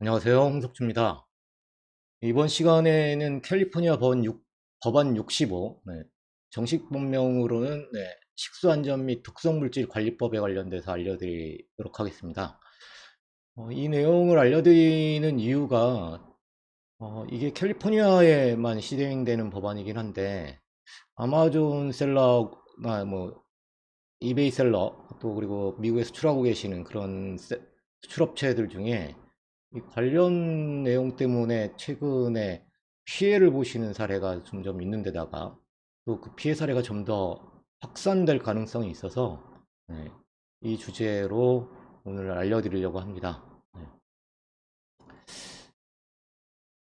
안녕하세요. 홍석주입니다. 이번 시간에는 캘리포니아 법안 65, 정식 본명으로는 식수안전 및 독성물질 관리법에 관련돼서 알려드리도록 하겠습니다. 이 내용을 알려드리는 이유가 이게 캘리포니아에만 시행되는 법안이긴 한데 아마존 셀러나 뭐 이베이 셀러 또 그리고 미국에 수출하고 계시는 그런 수출업체들 중에 이 관련 내용 때문에 최근에 피해를 보시는 사례가 점점 있는 데다가 또 그 피해 사례가 좀 더 확산될 가능성이 있어서 네, 이 주제로 오늘 알려드리려고 합니다.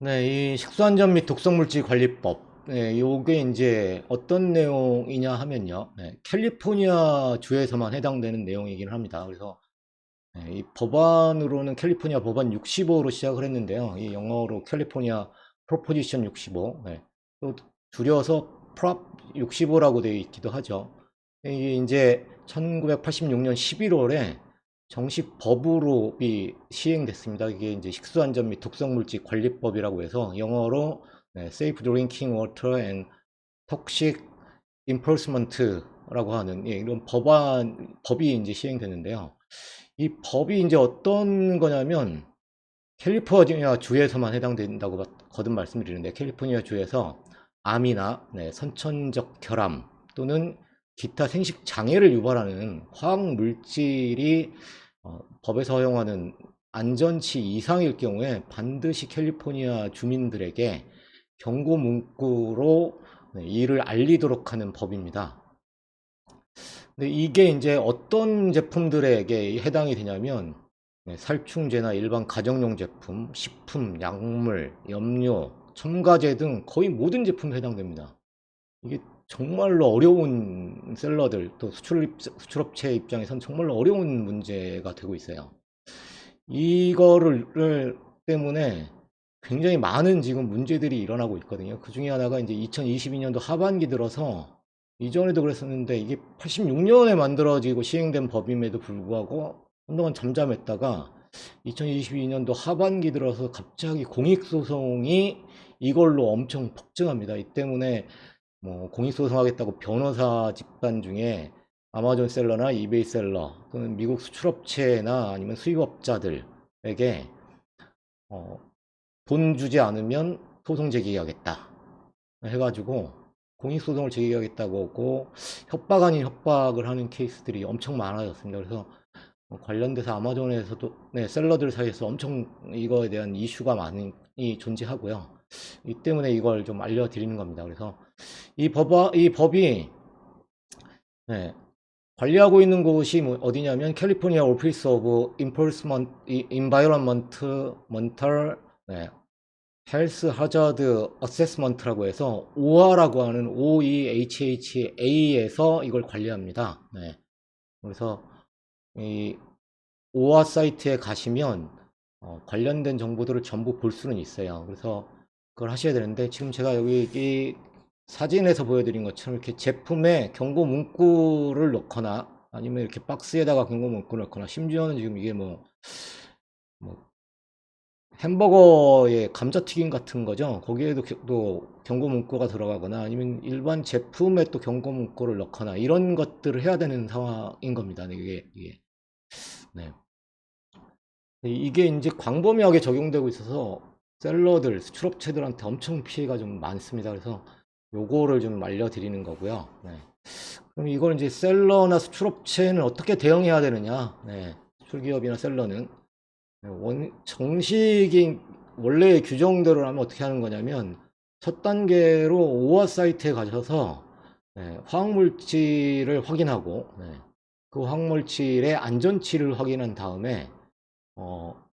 네. 이 식수안전 및 독성물질 관리법. 요게 이제 어떤 내용이냐 하면요. 캘리포니아 주에서만 해당되는 내용이긴 합니다. 그래서 이 법안으로는 캘리포니아 법안 65로 시작을 했는데요. 이 영어로 캘리포니아 프로포지션 65, 또 줄여서 프롭 65라고 되어 있기도 하죠. 이게 이제 1986년 11월에 정식 법으로 시행됐습니다. 이게 이제 식수안전 및 독성물질 관리법이라고 해서 영어로 Safe Drinking Water and Toxic Enforcement라고 하는 이런 법이 이제 시행되는데요. 이 법이 이제 어떤 거냐면 캘리포니아 주에서만 해당된다고 거듭 말씀드리는데 캘리포니아 주에서 암이나 선천적 결함 또는 기타 생식 장애를 유발하는 화학 물질이 법에서 허용하는 안전치 이상일 경우에 반드시 캘리포니아 주민들에게 경고 문구로 이를 알리도록 하는 법입니다. 근데 이게 이제 어떤 제품들에게 해당이 되냐면 살충제나 일반 가정용 제품, 식품, 약물, 염료, 첨가제 등 거의 모든 제품에 해당됩니다. 이게 정말로 어려운 셀러들 또 수출업체 입장에선 정말로 어려운 문제가 되고 있어요. 이거를 때문에 굉장히 많은 지금 문제들이 일어나고 있거든요. 그 중에 하나가 이제 2022년도 하반기 들어서 이전에도 그랬었는데 이게 86년에 만들어지고 시행된 법임에도 불구하고 한동안 잠잠했다가 2022년도 하반기 들어서 갑자기 공익소송이 이걸로 엄청 폭증합니다. 이 때문에 뭐 공익소송하겠다고 변호사 집단 중에 아마존 셀러나 이베이 셀러 또는 미국 수출업체나 아니면 수입업자들에게 어, 돈 주지 않으면 소송 제기하겠다 해가지고 공익소송을 제기하겠다고 하고 협박 아닌 협박을 하는 케이스들이 엄청 많아졌습니다. 그래서 관련돼서 아마존에서도 셀러들 사이에서 엄청 이거에 대한 이슈가 많이 존재하고요. 이 때문에 이걸 좀 알려드리는 겁니다. 그래서 이 법이 네, 관리하고 있는 곳이 뭐 어디냐면 캘리포니아 오피스 오브 인바이런먼트 헬스 하자드 어세스먼트라고 해서 OHA라고 하는 OEHHA에서 이걸 관리합니다. 그래서 이 OHA 사이트에 가시면 관련된 정보들을 전부 볼 수는 있어요. 그래서 그걸 하셔야 되는데 지금 제가 여기 이 사진에서 보여드린 것처럼 이렇게 제품에 경고 문구를 넣거나 아니면 이렇게 박스에다가 경고 문구를 넣거나 심지어는 지금 이게 뭐 햄버거에 감자튀김 같은 거죠. 거기에도 또 경고 문구가 들어가거나 아니면 일반 제품에 또 경고 문구를 넣거나 이런 것들을 해야 되는 상황인 겁니다. 네. 이게 이제 광범위하게 적용되고 있어서 셀러들, 수출업체들한테 엄청 피해가 좀 많습니다. 그래서 요거를 좀 알려드리는 거고요. 그럼 이걸 이제 셀러나 수출업체는 어떻게 대응해야 되느냐? 수출기업이나 셀러는 정식인 원래의 규정대로 하면 어떻게 하는 거냐면 첫 단계로 오화 사이트에 가셔서 화학물질을 확인하고 그 화학물질의 안전치를 확인한 다음에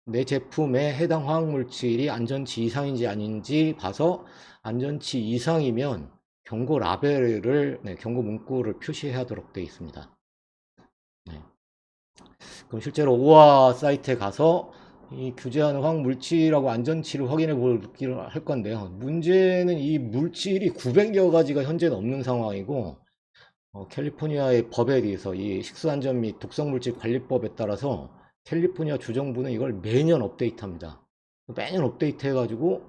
내 제품에 해당 화학물질이 안전치 이상인지 아닌지 봐서 안전치 이상이면 경고 라벨을 경고 문구를 표시하도록 되어 있습니다. 그럼 실제로 오화 사이트에 가서 이 규제하는 화학 물질하고 안전치를 확인해 보기를 할 건데요. 문제는 이 물질이 900여 가지가 현재는 없는 상황이고 캘리포니아의 법에 대해서 이 식수안전 및 독성물질 관리법에 따라서 캘리포니아 주정부는 이걸 매년 업데이트합니다. 매년 업데이트 해가지고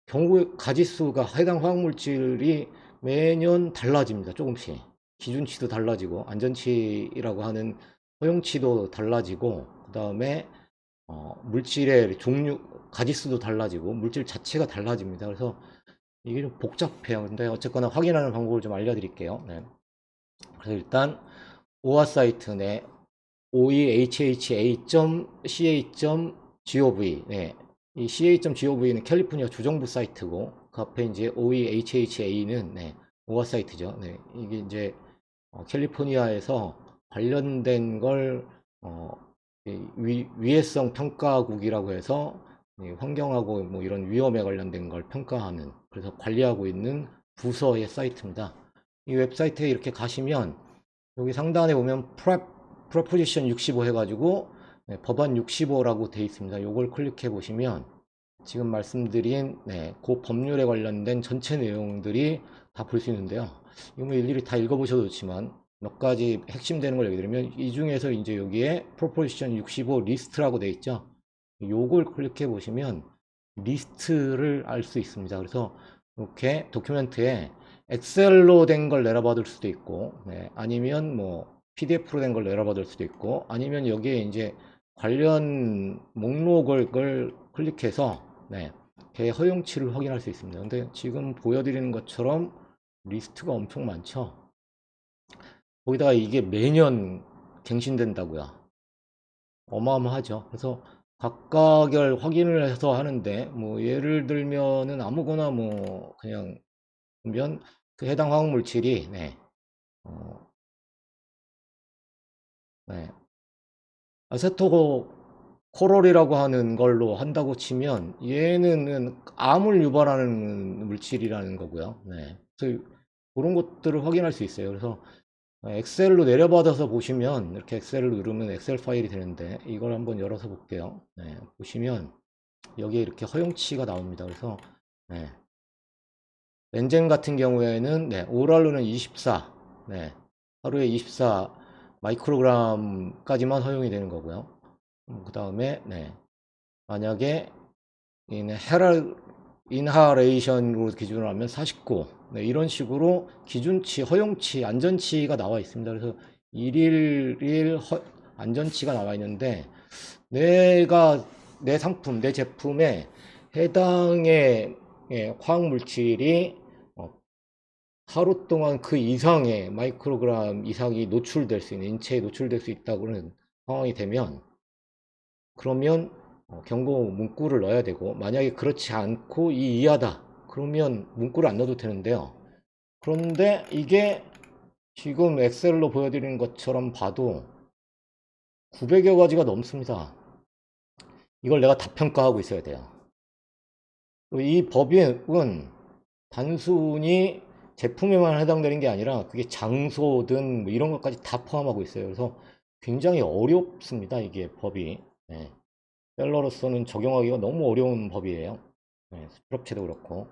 경고 가지수가 해당 화학물질이 매년 달라집니다. 조금씩. 기준치도 달라지고 안전치라고 하는 허용치도 달라지고 그 다음에 물질의 종류 가지수도 달라지고 물질 자체가 달라집니다. 그래서 이게 좀 복잡해요. 근데 어쨌거나 확인하는 방법을 좀 알려드릴게요. 네. 그래서 일단 오아 사이트 내 oehha.ca.gov 네. 이 ca.gov는 캘리포니아 주정부 사이트고 그 앞에 이제 oehha는 네, 오아 사이트죠. 네. 이게 이제 캘리포니아에서 관련된 걸 위해성 평가국이라고 해서 환경하고 뭐 이런 위험에 관련된 걸 평가하는 그래서 관리하고 있는 부서의 사이트입니다. 이 웹사이트에 이렇게 가시면 여기 상단에 보면 프로포지션 65 해가지고 네, 법안 65라고 되어 있습니다. 이걸 클릭해 보시면 지금 말씀드린 그 법률에 관련된 전체 내용들이 다 볼 수 있는데요. 이거 뭐 일일이 다 읽어보셔도 좋지만 몇 가지 핵심되는 걸 얘기 드리면 이 중에서 이제 여기에 프로포지션 65 리스트라고 되어 있죠. 요걸 클릭해 보시면 리스트를 알 수 있습니다. 그래서 이렇게 도큐멘트에 엑셀로 된 걸 내려받을 수도 있고 아니면 뭐 PDF로 된 걸 내려받을 수도 있고 아니면 여기에 이제 관련 목록을 클릭해서 개 허용치를 확인할 수 있습니다. 근데 지금 보여드리는 것처럼 리스트가 엄청 많죠. 거기다가 이게 매년 갱신된다고요. 어마어마하죠. 그래서 각각을 확인을 해서 하는데 뭐 예를 들면은 아무거나 뭐 그냥 보면 그 해당 화학 물질이 어, 네, 아세토코롤이라고 하는 걸로 한다고 치면 얘는 암을 유발하는 물질이라는 거고요. 네. 그래서 그런 것들을 확인할 수 있어요. 그래서 엑셀로 내려받아서 보시면 이렇게 엑셀을 누르면 엑셀 파일이 되는데 이걸 한번 열어서 볼게요. 네. 보시면 여기에 이렇게 허용치가 나옵니다. 그래서 렌젠 같은 경우에는 오랄로는 24 하루에 24 마이크로그램까지만 허용이 되는 거고요. 그 다음에 만약에 인하레이션으로 기준으로 하면 49 이런 식으로 기준치, 허용치, 안전치가 나와 있습니다. 그래서 일일 안전치가 나와 있는데 내가 내 상품, 내 제품에 해당의 화학물질이 하루 동안 그 이상의 마이크로그램 이상이 노출될 수 있는 인체에 노출될 수 있다고는 상황이 되면 그러면 경고 문구를 넣어야 되고 만약에 그렇지 않고 이 이하다 그러면 문구를 안 넣어도 되는데요. 그런데 이게 지금 엑셀로 보여드리는 것처럼 봐도 900여 가지가 넘습니다. 이걸 내가 다 평가하고 있어야 돼요. 이 법은 단순히 제품에만 해당되는 게 아니라 그게 장소든 뭐 이런 것까지 다 포함하고 있어요. 그래서 굉장히 어렵습니다. 이게 법이. 셀러로서는 적용하기가 너무 어려운 법이에요. 수출업체도 그렇고.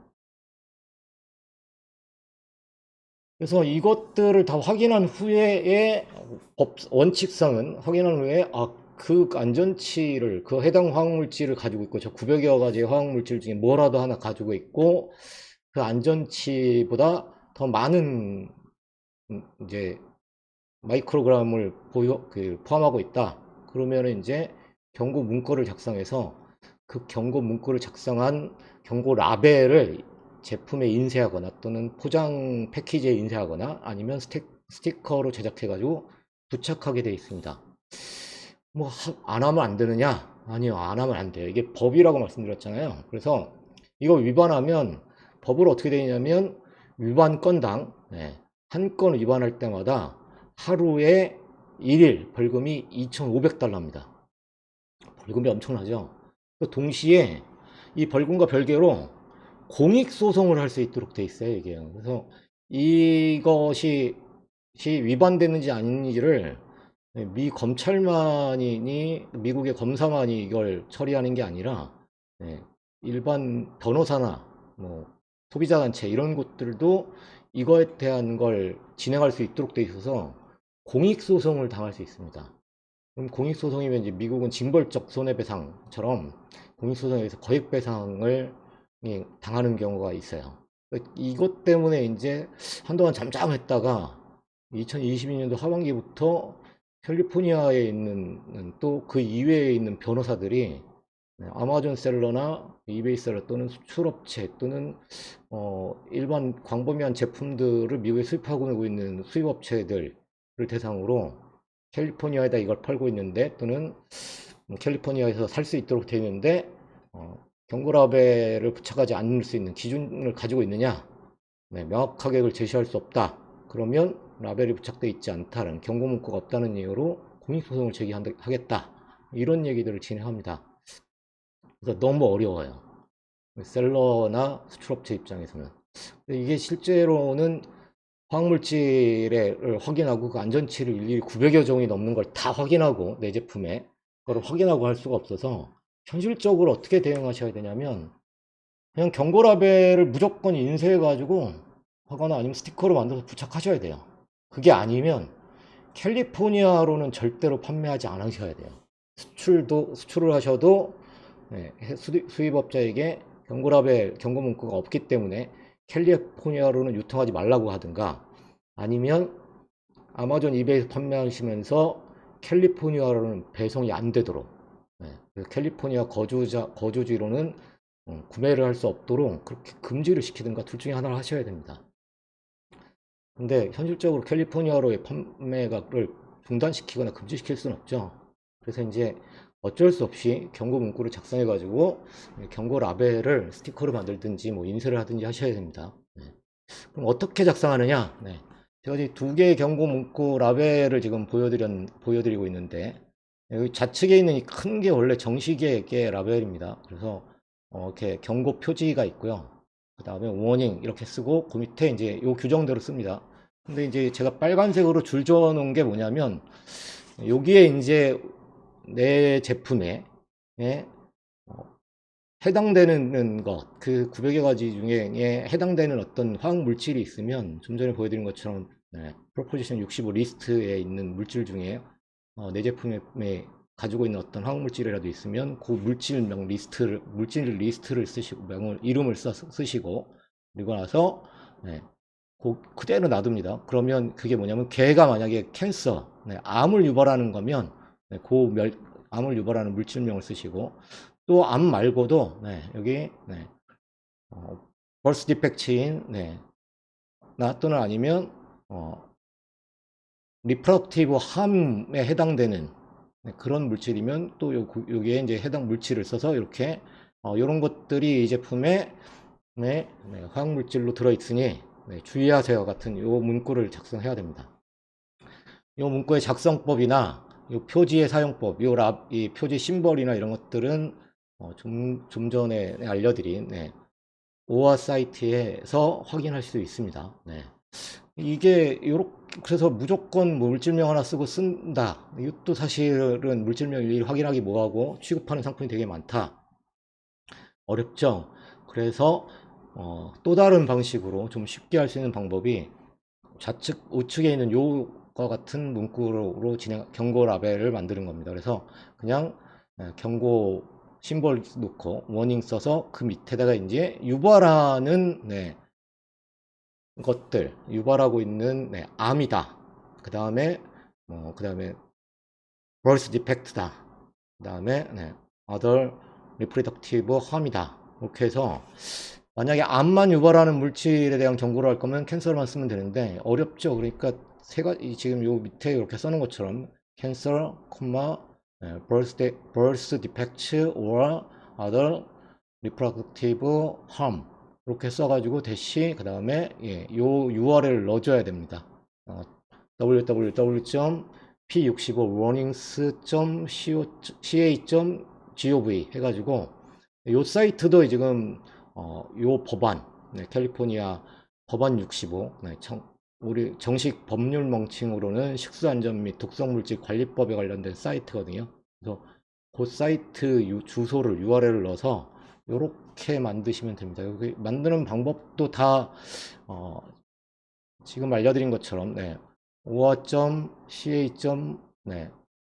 그래서 이것들을 다 확인한 후에 법 원칙상은 확인한 후에 그 안전치를 그 해당 화학물질을 가지고 있고 저 900여 가지의 화학물질 중에 뭐라도 하나 가지고 있고 그 안전치보다 더 많은 이제 마이크로그램을 포함하고 있다. 그러면 이제 경고 문구를 작성해서 그 경고 문구를 작성한 경고 라벨을 제품에 인쇄하거나 또는 포장 패키지에 인쇄하거나 아니면 스티커로 제작해가지고 부착하게 되어 있습니다. 뭐 안 하면 안 되느냐? 아니요, 안 하면 안 돼요. 이게 법이라고 말씀드렸잖아요. 그래서 이거 위반하면 법으로 어떻게 되냐면 위반 건당 한 건 위반할 때마다 하루에 1일 벌금이 $2,500입니다. 벌금이 엄청나죠. 동시에 이 벌금과 별개로 공익소송을 할 수 있도록 돼 있어요. 이게. 그래서 이것이 위반되는지 아닌지를 미 검찰만이니 미국의 검사만이 이걸 처리하는 게 아니라 일반 변호사나 뭐 소비자단체 이런 곳들도 이거에 대한 걸 진행할 수 있도록 돼 있어서 공익소송을 당할 수 있습니다. 그럼 공익소송이면 이제 미국은 징벌적 손해배상처럼 공익소송에서 거액배상을 당하는 경우가 있어요. 이것 때문에 이제 한동안 잠잠했다가 2022년도 하반기부터 캘리포니아에 있는 또 그 이외에 있는 변호사들이 아마존 셀러나 이베이 셀러 또는 수출업체 또는 일반 광범위한 제품들을 미국에 수입하고 있는 수입업체들을 대상으로 캘리포니아에다 이걸 팔고 있는데 또는 캘리포니아에서 살 수 있도록 되어 있는데 경고라벨을 부착하지 않을 수 있는 기준을 가지고 있느냐, 네, 명확하게 그걸 제시할 수 없다. 그러면 라벨이 부착되어 있지 않다는 경고 문구가 없다는 이유로 공익소송을 제기하겠다. 이런 얘기들을 진행합니다. 그래서 너무 어려워요. 셀러나 수출업체 입장에서는. 이게 실제로는 화학물질을 확인하고 그 안전치를 일일이 900여 종이 넘는 걸 다 확인하고 내 제품에 그걸 확인하고 할 수가 없어서 현실적으로 어떻게 대응하셔야 되냐면 그냥 경고 라벨을 무조건 인쇄해 가지고 하거나 아니면 스티커로 만들어서 부착하셔야 돼요. 그게 아니면 캘리포니아로는 절대로 판매하지 않으셔야 돼요. 수출을 하셔도 네, 수입업자에게 경고라벨 경고 문구가 없기 때문에 캘리포니아로는 유통하지 말라고 하든가 아니면 아마존 이베이에서 판매하시면서 캘리포니아로는 배송이 안 되도록 네, 캘리포니아 거주지로는 구매를 할 수 없도록 그렇게 금지를 시키든가 둘 중에 하나를 하셔야 됩니다. 근데 현실적으로 캘리포니아로의 판매를 중단시키거나 금지시킬 수는 없죠. 그래서 이제 어쩔 수 없이 경고 문구를 작성해 가지고 경고 라벨을 스티커로 만들든지 뭐 인쇄를 하든지 하셔야 됩니다. 네. 그럼 어떻게 작성하느냐? 네. 제가 지금 두 개의 경고 문구 라벨을 지금 보여드리고 있는데 여기 좌측에 있는 이 큰 게 원래 정식의 라벨입니다. 그래서 이렇게 경고 표지가 있고요. 그 다음에 워닝 이렇게 쓰고 그 밑에 이제 요 규정대로 씁니다. 근데 이제 제가 빨간색으로 줄 지어 놓은 게 뭐냐면 여기에 이제 내 제품에 예, 어, 해당되는 것, 그 900여 가지 중에 해당되는 어떤 화학 물질이 있으면 좀 전에 보여드린 것처럼 프로포지션 65 리스트에 있는 물질 중에 내 제품에 가지고 있는 어떤 화학 물질이라도 있으면 그 물질 리스트를 쓰시고 이름을 쓰시고 그리고 나서 그대로 놔둡니다. 그러면 그게 뭐냐면 걔가 만약에 캔서, 암을 유발하는 거면 암을 유발하는 물질명을 쓰시고 또 암 말고도 여기 벌스 디펙트인 나 또는 아니면 리프럭티브 함에 해당되는 그런 물질이면 또 여기에 이제 해당 물질을 써서 이렇게 이런 것들이 이 제품에 화학 물질로 들어있으니 주의하세요 같은 요 문구를 작성해야 됩니다. 요 문구의 작성법이나 요 표지의 사용법, 이 표지 심벌이나 이런 것들은 좀 전에 알려드린 오아 사이트에서 확인할 수 있습니다. 이게 그래서 무조건 뭐 물질명 하나 쓰고 쓴다. 이것도 사실은 물질명 일일이 확인하기 뭐하고 취급하는 상품이 되게 많다. 어렵죠. 그래서 또 다른 방식으로 좀 쉽게 할 수 있는 방법이 우측에 있는 요과 같은 문구로 경고 라벨을 만드는 겁니다. 그래서 그냥 경고 심볼 놓고 워닝 써서 그 밑에다가 이제 유발하는 것들 유발하고 있는 암이다. 그 다음에 birth defect다. 그 다음에 other reproductive harm이다. 이렇게 해서 만약에 암만 유발하는 물질에 대한 경고를 할 거면 캔서만 쓰면 되는데 어렵죠. 그러니까 지금 요 밑에 이렇게 써놓은 것처럼 cancer, birth defect or other reproductive harm 이렇게 써가지고 대시 그 다음에 요 URL을 넣어줘야 됩니다. www.p65 warnings.ca.gov 해가지고 요 사이트도 지금 요 법안 캘리포니아 법안 65 우리 정식 법률 명칭으로는 식수안전 및 독성물질 관리법에 관련된 사이트거든요. 그래서 그 사이트 주소를 URL을 넣어서 이렇게 만드시면 됩니다. 여기 만드는 방법도 다 지금 알려드린 것처럼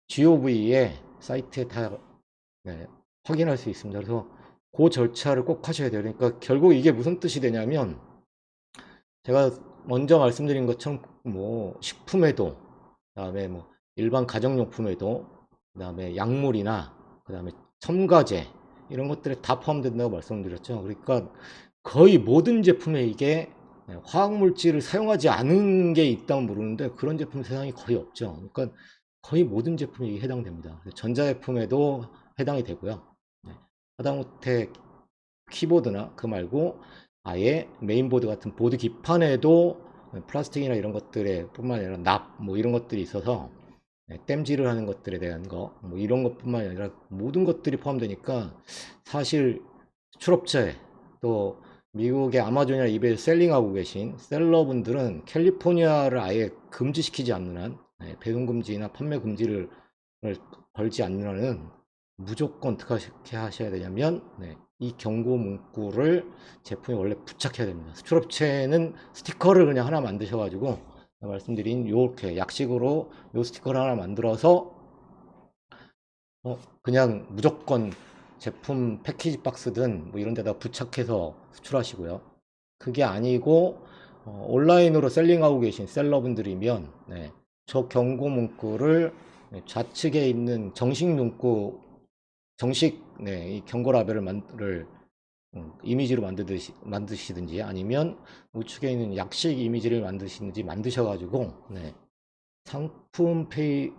oa.ca.gov의 사이트에 다 확인할 수 있습니다. 그래서 그 절차를 꼭 하셔야 돼요. 그러니까 결국 이게 무슨 뜻이 되냐면 제가 먼저 말씀드린 것처럼 뭐 식품에도 그다음에 뭐 일반 가정용품에도 그다음에 약물이나 그다음에 첨가제 이런 것들에 다 포함된다고 말씀드렸죠. 그러니까 거의 모든 제품에 이게 화학물질을 사용하지 않은 게 있다면 모르는데 그런 제품 세상에 거의 없죠. 그러니까 거의 모든 제품에 이게 해당됩니다. 전자제품에도 해당이 되고요. 네. 하다못해 키보드나 그 말고 아예 메인보드 같은 보드 기판에도 플라스틱이나 이런 것들에 뿐만 아니라 납 뭐 이런 것들이 있어서 땜질을 하는 것들에 대한 거 뭐 이런 것뿐만 아니라 모든 것들이 포함되니까 사실 수출업체 또 미국의 아마존이나 이베이 셀링하고 계신 셀러분들은 캘리포니아를 아예 금지시키지 않는 한 배송 금지나 판매 금지를 걸지 않는 한은 무조건 어떻게 하셔야 되냐면 이 경고 문구를 제품에 원래 부착해야 됩니다. 수출업체는 스티커를 그냥 하나 만드셔가지고 말씀드린 요렇게 약식으로 요 스티커를 하나 만들어서 그냥 무조건 제품 패키지 박스든 뭐 이런 데다 부착해서 수출하시고요. 그게 아니고 온라인으로 셀링하고 계신 셀러분들이면 저 경고 문구를 좌측에 있는 정식 문구 정식 이 경고 라벨을 이미지로 만드시든지 아니면 우측에 있는 약식 이미지를 만드시든지 만드셔가지고 상품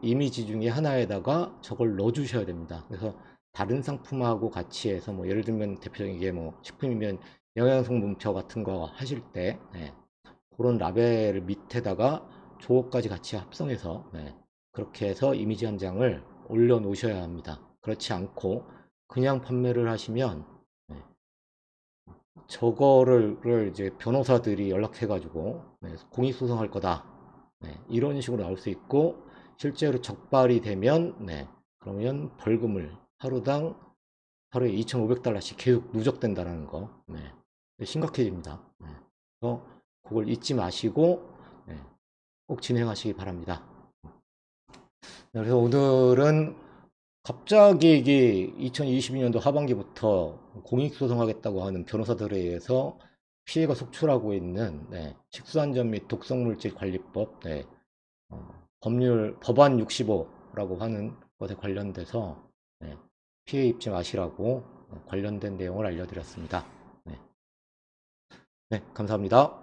이미지 중에 하나에다가 저걸 넣어주셔야 됩니다. 그래서 다른 상품하고 같이 해서 뭐 예를 들면 대표적인 게 뭐 식품이면 영양성분표 같은 거 하실 때 그런 라벨 밑에다가 조어까지 같이 합성해서 그렇게 해서 이미지 한 장을 올려 놓으셔야 합니다. 그렇지 않고 그냥 판매를 하시면 저거를 이제 변호사들이 연락해가지고 공익소송할 거다 이런 식으로 나올 수 있고 실제로 적발이 되면 그러면 벌금을 하루당 하루에 2,500달러씩 계속 누적된다는 거 심각해집니다. 그래서 그걸 잊지 마시고 꼭 진행하시기 바랍니다. 그래서 오늘은 갑자기 이게 2022년도 하반기부터 공익소송하겠다고 하는 변호사들에 의해서 피해가 속출하고 있는 식수안전 및 독성물질 관리법 법률 법안 65라고 하는 것에 관련돼서 피해 입지 마시라고 관련된 내용을 알려드렸습니다. 네, 감사합니다.